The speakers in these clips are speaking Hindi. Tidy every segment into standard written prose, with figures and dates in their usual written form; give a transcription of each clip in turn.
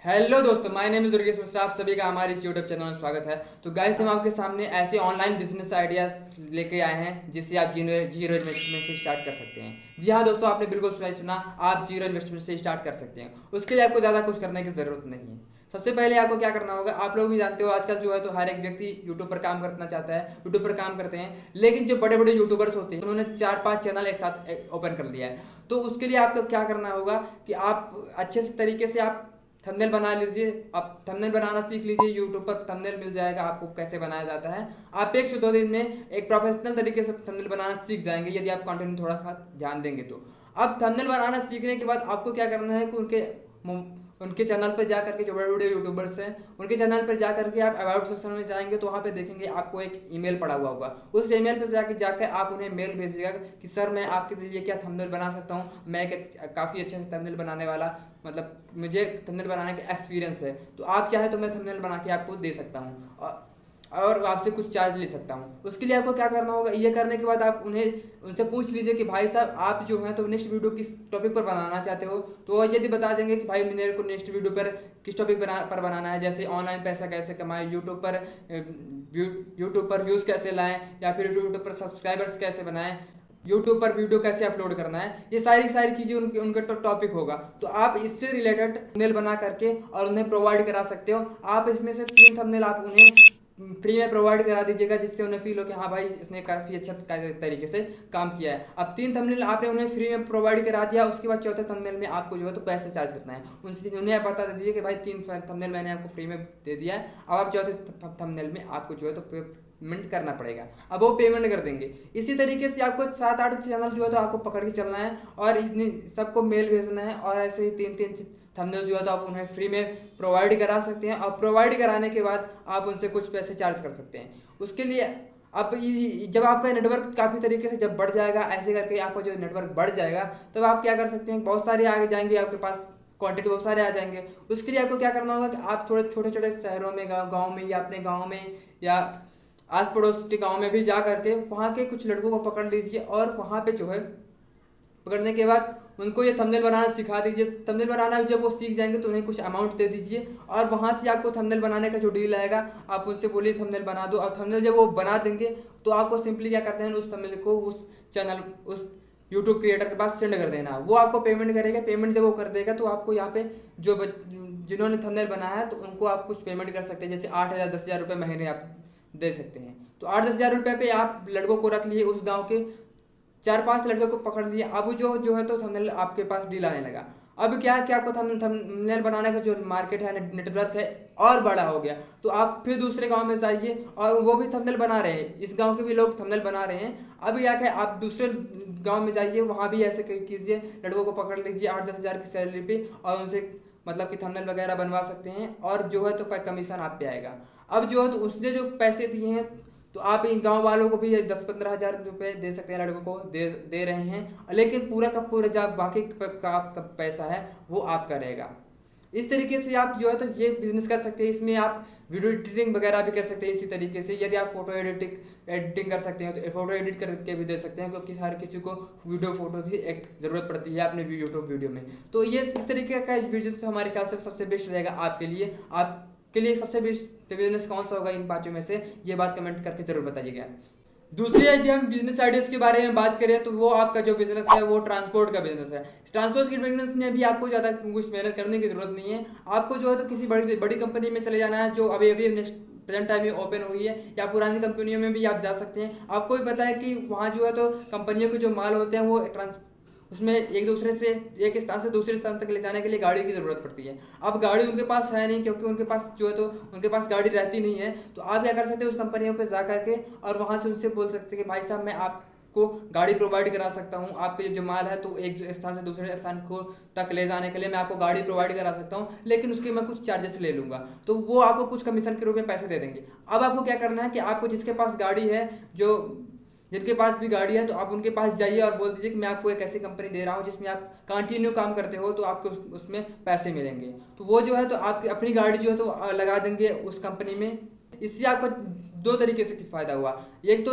हेलो दोस्तों, my name is Durgesh Mishra. आप सभी का हमारे इस यूट्यूब चैनल में स्वागत है। तो गाइस, हम आपके सामने ऐसे ऑनलाइन बिजनेस आइडियाज लेके आए हैं जिससे आप जीरो जीरो इन्वेस्टमेंट से स्टार्ट कर सकते हैं। जी हाँ दोस्तों, आपने बिल्कुल सही सुना, आप जीरो इन्वेस्टमेंट से स्टार्ट कर सकते हैं। उसके लिए आपको ज़्यादा कुछ करने की ज़रूरत नहीं है। सबसे पहले आपको क्या करना होगा, आप लोग भी जानते हो आजकल जो है तो हर एक व्यक्ति यूट्यूब पर काम करना चाहता है, यूट्यूब पर काम करते हैं। लेकिन जो बड़े बड़े यूट्यूबर्स होते हैं उन्होंने 4-5 चैनल एक साथ ओपन कर लिया है। तो उसके लिए आपको क्या करना होगा कि आप अच्छे से तरीके से आप थंबनेल बना लीजिए। आप थंबनेल बनाना सीख लीजिए, यूट्यूब पर थंबनेल मिल जाएगा आपको कैसे बनाया जाता है। आप 1 से 2 दिन में एक प्रोफेशनल तरीके से थंबनेल बनाना सीख जाएंगे यदि आप कंटेंट थोड़ा सा ध्यान देंगे तो। अब थंबनेल बनाना सीखने के बाद आपको क्या करना है कि उनके चैनल पर जा करके, जो बड़े बड़े यूट्यूबर्स हैं उनके चैनल पर जा करके आप अबाउट सेक्शन में जाएंगे तो वहाँ पे देखेंगे आपको एक ईमेल पड़ा हुआ होगा। उस ईमेल पर जाकर आप उन्हें मेल भेजिएगा कि सर मैं आपके लिए क्या थंबनेल बना सकता हूँ। मैं एक काफ़ी अच्छे से थंबनेल बनाने वाला, मतलब मुझे थंबनेल बनाने का एक्सपीरियंस है, तो आप चाहे तो मैं थंबनेल बना के आपको दे सकता हूँ और आपसे कुछ चार्ज ले सकता हूँ। उसके लिए आपको क्या करना होगा, ये करने के बाद आप उनसे पूछ लीजिए कि भाई साहब आप जो है तो नेक्स्ट वीडियो किस टॉपिक पर बनाना चाहते हो। तो यदि बता देंगे कि भाई मेरे को नेक्स्ट वीडियो पर किस टॉपिक पर बनाना है, जैसे ऑनलाइन पैसा कैसे कमाएं, यूट्यूब पर व्यूज़ कैसे लाएं, या फिर यूट्यूब पर सब्सक्राइबर्स कैसे बनाएं, यूट्यूब पर वीडियो कैसे अपलोड करना है, ये सारी सारी चीज़ें उनका टॉपिक होगा। तो आप इससे रिलेटेड थंबनेल बना करके और उन्हें प्रोवाइड करा सकते हो। आप इसमें से 3 थंबनेल आप उन्हें फ्री में प्रोवाइड करा दीजिएगा, जिससे उन्हें फील हो कि हाँ भाई इसने काफ़ी अच्छा तरीके से काम किया है। अब 3 थंबनेल आपने उन्हें फ्री में प्रोवाइड करा दिया, उसके बाद चौथे थंबनेल में आपको जो है तो पैसे चार्ज करना है। उन्हें बता दीजिए कि भाई 3 थंबनेल मैंने आपको फ्री में दे दिया है, अब आप चौथे थंबनेल में आपको जो है तो पेमेंट करना पड़ेगा। अब वो पेमेंट कर देंगे। इसी तरीके से आपको 7-8 चैनल जो है तो आपको पकड़ के चलना है और इतनी सबको मेल भेजना है, और ऐसे ही 3-3 थंबनेल जो है तो आप उन्हें फ्री में प्रोवाइड करा सकते हैं। और प्रोवाइड कराने के बाद आप उनसे कुछ पैसे चार्ज कर सकते हैं। उसके लिए अब जब आपका नेटवर्क काफ़ी तरीके से जब बढ़ जाएगा, ऐसे करके आपका जो नेटवर्क बढ़ जाएगा, तब आप क्या कर सकते हैं, बहुत सारे आगे जाएंगे आपके पास, क्वांटिटी बहुत सारे आ जाएंगे। उसके लिए आपको क्या करना होगा कि आप थोड़े छोटे छोटे शहरों में, गाँव में, या अपने गाँव में या आस पड़ोस के गाँव में भी जा करके वहाँ के कुछ लड़कों को पकड़ लीजिए, और वहाँ पे जो है पकड़ने के बाद उनको ये थंबनेल बनाना सिखा दीजिए। थंबनेल बनाना जब वो सीख जाएंगे तो उन्हें कुछ अमाउंट दे दीजिए, और वहाँ से आपको थंबनेल बनाने का जो डील आएगा आप उनसे बोलिए थंबनेल बना दो। और थंबनेल जब वो बना देंगे तो आपको सिंपली क्या करते हैं, उस थंबनेल को उस चैनल, उस यूट्यूब क्रिएटर के पास सेंड कर देना। वो आपको पेमेंट करेगा। पेमेंट जब वो कर देगा तो आपको यहाँ पे जो जिन्होंने थंबनेल बनाया है तो उनको आप कुछ पेमेंट कर सकते हैं, जैसे 8,000 10,000 रुपये महीने आप दे सकते हैं। तो 8-10 हज़ार रुपये पे आप लड़कों को रख लिए, उस गाँव के 4-5 लड़कों को पकड़ लिया। अब जो है तो थंबनेल आपके पास डील आने लगा। अब क्या है कि आपको थंबनेल बनाने का जो मार्केट है, नेटवर्क है, और बड़ा हो गया। तो आप फिर दूसरे गांव में जाइए और वो भी थंबनेल बना रहे हैं, इस गांव के भी लोग थंबनेल बना रहे हैं। अब क्या है, आप दूसरे गांव में जाइए, वहां भी ऐसे कीजिए, लड़कों को पकड़ लीजिए 8-10 हज़ार की सैलरी पे, और उनसे मतलब कि थंबनेल वगैरह बनवा सकते हैं, और जो है तो कमीशन आप पे आएगा। अब जो है तो उसने जो पैसे दिए हैं तो आप इन गांव वालों को भी 10-15 हज़ार रुपये दे सकते हैं, लड़कों को दे रहे हैं, लेकिन पूरा का पूरा जब बाकी का पैसा है वो आपका रहेगा। इस तरीके से आप जो है तो ये बिजनेस कर सकते हैं। इसमें आप वीडियो एडिटिंग वगैरह भी कर सकते हैं। इसी तरीके से यदि आप फोटो एडिटिंग कर सकते हैं तो फोटो एडिट करके भी दे सकते हैं, क्योंकि हर किसी को वीडियो फोटो की एक ज़रूरत पड़ती है अपने यूट्यूब वीडियो में। तो ये इस तरीके का बिजनेस हमारे ख्याल से सबसे बेस्ट रहेगा आपके लिए। आपके लिए सबसे बेस्ट बिजनेस कौन सा होगा इन पाँचों में से, ये बात कमेंट करके जरूर बताइएगा। दूसरी यदि हम बिजनेस आइडियाज के बारे में बात करें तो वो आपका जो बिजनेस है वो ट्रांसपोर्ट का बिजनेस है। ट्रांसपोर्ट के बिजनेस में भी आपको ज़्यादा कुछ मेहनत करने की जरूरत नहीं है। आपको जो है तो किसी बड़ी बड़ी कंपनी में चले जाना है, जो अभी अभी नेक्स्ट प्रेजेंट टाइम में ओपन हुई है, या पुरानी कंपनियों में भी आप जा सकते हैं। आपको भी पता है कि वहाँ जो है तो कंपनियों के जो माल होते हैं वो उसमें एक दूसरे से, एक स्थान से दूसरे स्थान तक ले जाने के लिए गाड़ी की ज़रूरत पड़ती है। अब गाड़ी उनके पास है नहीं, क्योंकि उनके पास जो है तो उनके पास गाड़ी रहती नहीं है। तो आप क्या कर सकते हैं, उस कंपनियों पे जा करके और वहाँ से उनसे बोल सकते हैं कि भाई साहब मैं आपको गाड़ी प्रोवाइड करा सकता हूँ। आपके जो माल है तो एक स्थान से दूसरे स्थान को तक ले जाने के लिए मैं आपको गाड़ी प्रोवाइड करा सकता हूँ, लेकिन उसके मैं कुछ चार्जेस ले लूँगा। तो वो आपको कुछ कमीशन के रूप में पैसे दे देंगे। अब आपको क्या करना है कि आपको जिसके पास गाड़ी है, जो जिनके पास भी गाड़ी है, तो आप उनके पास जाइए और बोल दीजिए कि मैं आपको एक ऐसी कंपनी दे रहा हूँ जिसमें आप कंटिन्यू काम करते हो, तो आपको उसमें पैसे मिलेंगे। तो वो जो है तो आपकी अपनी गाड़ी जो है तो लगा देंगे उस कंपनी में। इससे आपको 2 तरीके से फायदा हुआ। एक तो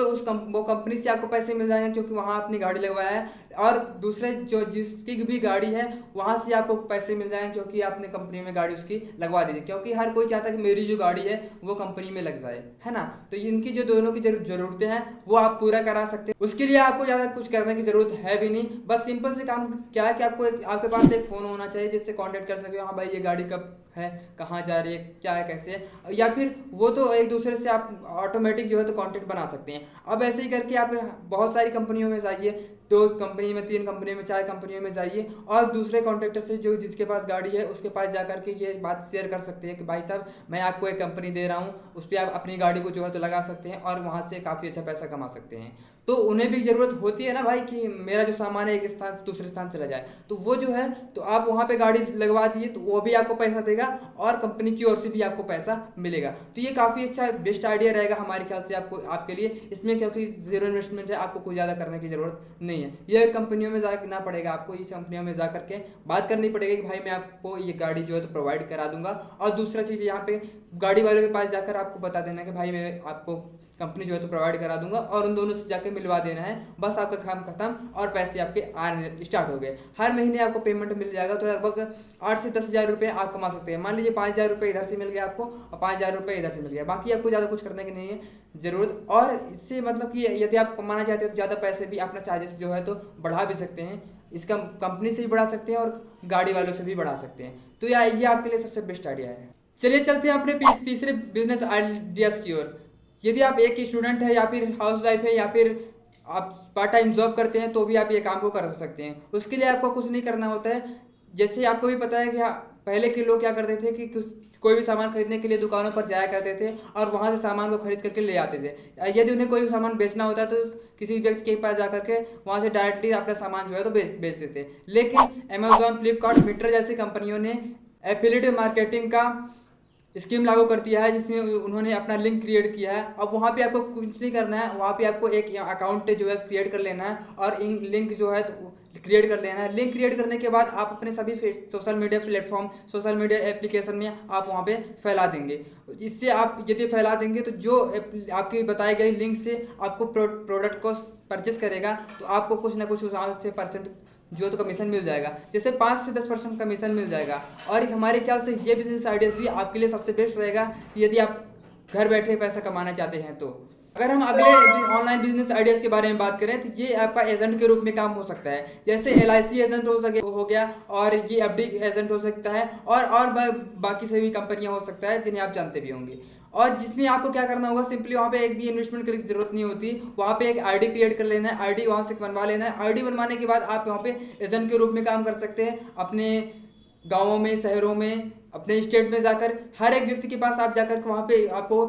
वो कंपनी से आपको पैसे मिल जाएंगे क्योंकि वहाँ अपनी गाड़ी लगवाया है, और दूसरे जो जिसकी भी गाड़ी है वहां से आपको पैसे मिल जाएंगे, क्योंकि आपने कंपनी में गाड़ी उसकी लगवा दी थी। क्योंकि हर कोई चाहता है कि मेरी जो गाड़ी है वो कंपनी में लग जाए, है ना। तो इनकी जो दोनों की जरूरतें हैं वो आप पूरा करा सकते हैं। उसके लिए आपको ज्यादा कुछ करने की जरूरत है भी नहीं, बस सिंपल से काम क्या है कि आपके पास एक फोन होना चाहिए जिससे कांटेक्ट कर सके, हाँ भाई ये गाड़ी कब है, कहाँ जा रही है, क्या है, कैसे है, या फिर वो तो एक दूसरे से आप ऑटोमेटिक जो है तो कांटेक्ट बना सकते हैं। अब ऐसे ही करके आप बहुत सारी कंपनियों में जाइए, 2 कंपनी में, 3 कंपनी में, 4 कंपनियों में जाइए और दूसरे कॉन्ट्रैक्टर से जो जिसके पास गाड़ी है उसके पास जाकर के ये बात शेयर कर सकते हैं कि भाई साहब मैं आपको एक कंपनी दे रहा हूँ, उस पर आप अपनी गाड़ी को जो है तो लगा सकते हैं और वहां से काफी अच्छा पैसा कमा सकते हैं। तो उन्हें भी जरूरत होती है ना भाई कि मेरा जो सामान है एक स्थान से दूसरे स्थान चला जाए, तो वो जो है तो आप वहां पे गाड़ी लगवा दिए तो वो भी आपको पैसा देगा और कंपनी की ओर से भी आपको पैसा मिलेगा। तो ये काफी अच्छा बेस्ट आइडिया रहेगा हमारे ख्याल से आपको, आपके लिए इसमें, क्योंकि जीरो इन्वेस्टमेंट है, आपको कुछ ज्यादा करने की जरूरत नहीं है। ये कंपनियों में जाना पड़ेगा आपको, इस कंपनियों में जा करके बात करनी पड़ेगी कि भाई मैं आपको ये गाड़ी जो है तो प्रोवाइड करा दूंगा। और दूसरा चीज यहाँ पे गाड़ी वाले के पास जाकर आपको बता देना कि भाई मैं आपको कंपनी जो है तो प्रोवाइड करा दूंगा, और उन दोनों से जाके मिलवा देना है, बस आपका काम खत्म और पैसे आपके आने स्टार्ट हो गए। हर महीने आपको पेमेंट मिल जाएगा, तो लगभग 8 से 10 हजार रुपए आप कमा सकते हैं। मान लीजिए 5 हजार रुपए इधर से मिल गया आपको और 5 हजार रुपए इधर से मिल गया, बाकी आपको ज्यादा कुछ करने की नहीं है जरूरत। और इससे मतलब कि यदि आप कमाना चाहते हो तो ज्यादा पैसे भी अपना चार्जेस जो है तो बढ़ा भी सकते हैं, इसका कंपनी से भी बढ़ा सकते हैं और गाड़ी वालों से भी बढ़ा सकते हैं। तो ये आपके लिए सबसे बेस्ट आइडिया है। चलिए चलते हैं अपने तीसरे बिजनेस आइडियाज की ओर। यदि आप एक स्टूडेंट है या फिर हाउस वाइफ है या फिर आप पार्ट टाइम जॉब करते हैं तो भी आप ये काम को कर सकते हैं। उसके लिए आपको कुछ नहीं करना होता है। जैसे आपको भी पता है कि पहले के लोग क्या करते थे कि कोई भी सामान खरीदने के लिए दुकानों पर जाया करते थे और वहां से सामान को खरीद करके ले आते थे। यदि उन्हें कोई सामान बेचना होता तो किसी व्यक्ति के पास जाकर के वहां से डायरेक्टली अपना सामान जो है तो बेचते थे। लेकिन अमेजोन, फ्लिपकार्ट, मिंत्रा जैसी कंपनियों ने एफिलिएट मार्केटिंग का स्कीम लागू कर दिया है, जिसमें उन्होंने अपना लिंक क्रिएट किया है। अब वहां पे आपको कुछ नहीं करना है, वहां पे आपको एक अकाउंट जो है क्रिएट कर लेना है और लिंक जो है तो क्रिएट कर लेना है। लिंक क्रिएट करने के बाद आप अपने सभी social media platform, social media application में आप वहां पे फैला देंगे। इससे आप यदि फैला देंगे तो जो आपकी बताई गई लिंक से आपको प्रोडक्ट को परचेस करेगा तो आपको कुछ ना कुछ उस से परसेंट जो तो कमीशन मिल जाएगा, जैसे 5 से 10% कमीशन मिल जाएगा। और हमारे ख्याल से ये बिजनेस आइडियाज भी आपके लिए सबसे बेस्ट रहेगा यदि आप घर बैठे पैसा कमाना चाहते हैं तो। अगर हम अगले ऑनलाइन बिजनेस आइडियाज के बारे में बात करें तो ये आपका एजेंट के रूप में काम हो सकता है। जैसे LIC एजेंट हो गया और ये FD एजेंट हो सकता है और बाकी सभी कंपनियां हो सकता है जिन्हें आप जानते भी होंगे। और जिसमें आपको क्या करना होगा, सिंपली वहां पे एक भी इन्वेस्टमेंट करने की जरूरत नहीं होती। वहां पे एक आईडी क्रिएट कर लेना है, आईडी वहां से बनवा लेना है। आईडी बनवाने के बाद आप वहां पे एजेंट के रूप में काम कर सकते हैं। अपने गाँवों में, शहरों में, अपने स्टेट में जाकर हर एक व्यक्ति के पास आप जाकर वहां पे आपको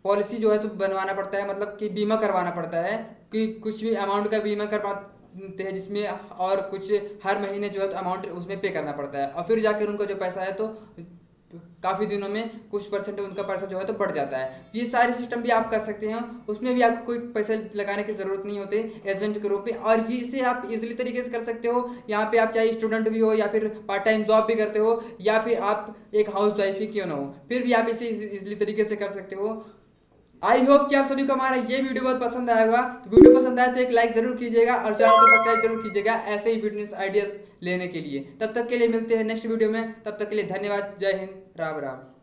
पॉलिसी जो है तो बनवाना पड़ता है, मतलब कि बीमा करवाना पड़ता है कि कुछ भी अमाउंट का बीमा करवाते हैं जिसमें, और कुछ हर महीने जो है तो अमाउंट उसमें पे करना पड़ता है और फिर जाकर उनका जो पैसा है तो काफी दिनों में कुछ परसेंट उनका पैसा जो है तो बढ़ जाता है। ये सारे सिस्टम भी आप कर सकते हैं, उसमें भी आपको कोई पैसे लगाने की जरूरत नहीं होती एजेंट के रूप में। और ये इसे आप इजीली तरीके से कर सकते हो। यहाँ पे आप चाहे स्टूडेंट भी हो या फिर पार्ट टाइम जॉब भी करते हो या फिर आप एक हाउस वाइफ ही क्यों ना हो, फिर भी आप इसे इजीली तरीके से कर सकते हो। आई होप कि आप सभी को हमारा ये वीडियो बहुत पसंद आया होगा। तो वीडियो पसंद आया तो एक लाइक जरूर कीजिएगा और चैनल को सब्सक्राइब जरूर कीजिएगा ऐसे ही बिजनेस आइडियाज लेने के लिए। तब तक के लिए मिलते हैं नेक्स्ट वीडियो में, तब तक के लिए धन्यवाद। जय हिंद, राम राम।